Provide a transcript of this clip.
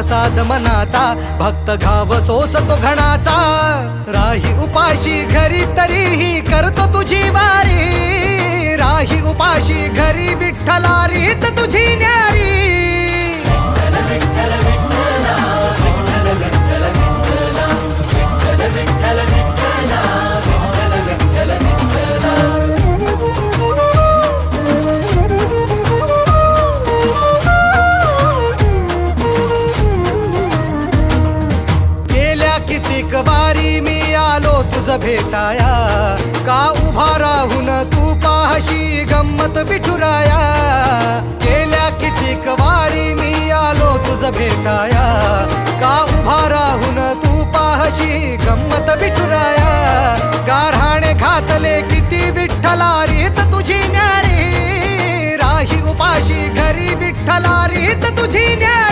प्रसाद मनाचा, भक्त घाव सोसतो घणाचा. राही उपाशी घरी तरीही करतो तुझी वारी, राही उपाशी घरी विठ्ठला रीत तुझी न्यारी. कितीक वारी मी आलो तुझ भेटाया, का उभा राहून तू पाहशी गंमत विठुराया. गेल्या कितीक वारी मी आलो तुझ भेटाया, का उभा राहून तू पाहशी गंमत विठुराया. गारहाणे घातले किती विठ्ठला रीत तुझी न्यारी, राही उपाशी घरी विठ्ठला रीत तुझी न्यारी.